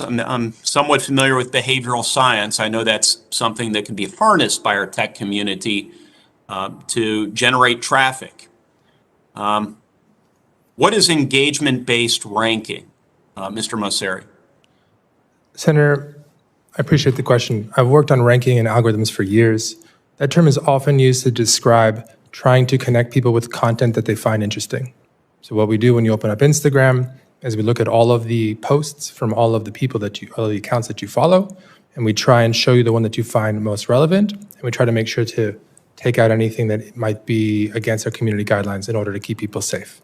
I'm somewhat familiar with behavioral science. I know that's something that can be harnessed by our tech community to generate traffic. What is engagement-based ranking, Mr. Mosseri? Senator, I appreciate the question. I've worked on ranking and algorithms for years. That term is often used to describe trying to connect people with content that they find interesting. So what we do when you open up Instagram is we look at all of the posts from all of the people all of the accounts that you follow, and we try and show you the one that you find most relevant, and we try to make sure to take out anything that might be against our community guidelines in order to keep people safe.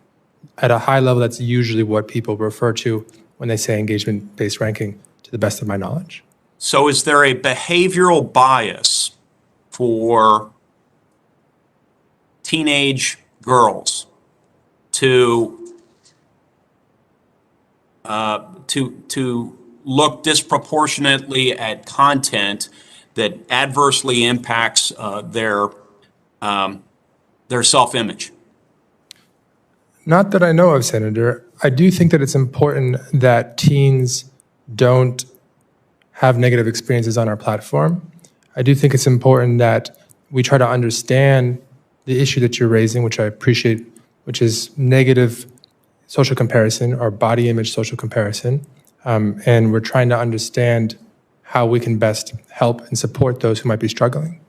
At a high level, that's usually what people refer to when they say engagement-based ranking, to the best of my knowledge. So is there a behavioral bias for teenage girls to look disproportionately at content that adversely impacts their self-image? Not that I know of, Senator. I do think that it's important that teens don't have negative experiences on our platform. I do think it's important that we try to understand the issue that you're raising, which I appreciate, which is negative social comparison or body image social comparison. And we're trying to understand how we can best help and support those who might be struggling.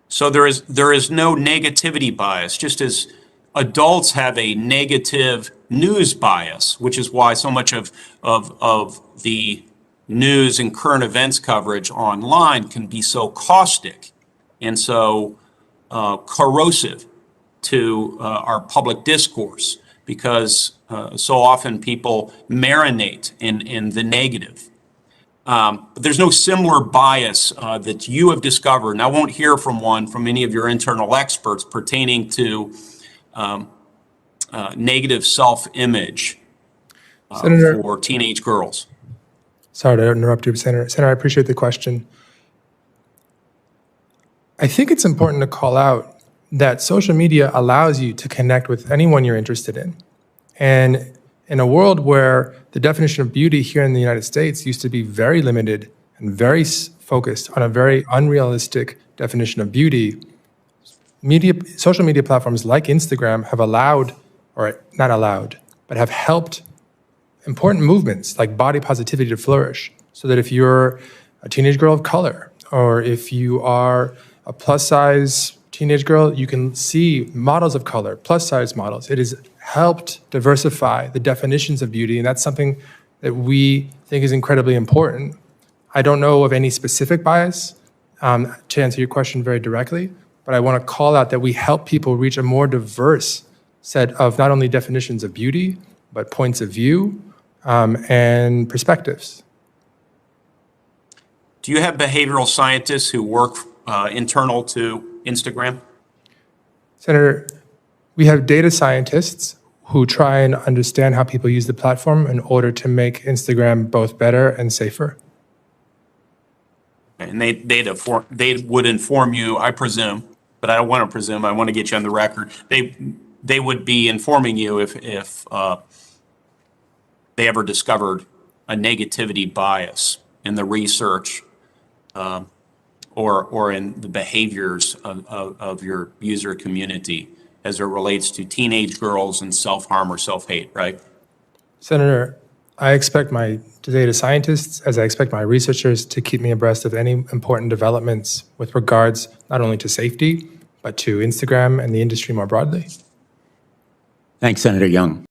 So there is no negativity bias, just as adults have a negative news bias, which is why so much of the news and current events coverage online can be so caustic and so corrosive to our public discourse, because so often people marinate in the negative. But there's no similar bias that you have discovered, and I won't hear from any of your internal experts pertaining to negative self-image for teenage girls. Sorry to interrupt you, Senator. Senator, I appreciate the question. I think it's important to call out that social media allows you to connect with anyone you're interested in. And in a world where the definition of beauty here in the United States used to be very limited and very focused on a very unrealistic definition of beauty, social media platforms like Instagram have allowed, or not allowed, but have helped important movements like body positivity to flourish, so that if you're a teenage girl of color, or if you are a plus-size teenage girl, you can see models of color, plus-size models. It has helped diversify the definitions of beauty, and that's something that we think is incredibly important. I don't know of any specific bias to answer your question very directly, but I want to call out that we help people reach a more diverse set of not only definitions of beauty, but points of view and perspectives. Do you have behavioral scientists who work internal to Instagram? Senator, we have data scientists who try and understand how people use the platform in order to make Instagram both better and safer. And they would inform you, I presume, but I don't want to presume. I want to get you on the record. They would be informing you if they ever discovered a negativity bias in the research or in the behaviors of your user community as it relates to teenage girls and self-harm or self-hate, right? Senator, I expect my data scientists, as I expect my researchers, to keep me abreast of any important developments with regards not only to safety, but to Instagram and the industry more broadly. Thanks, Senator Young.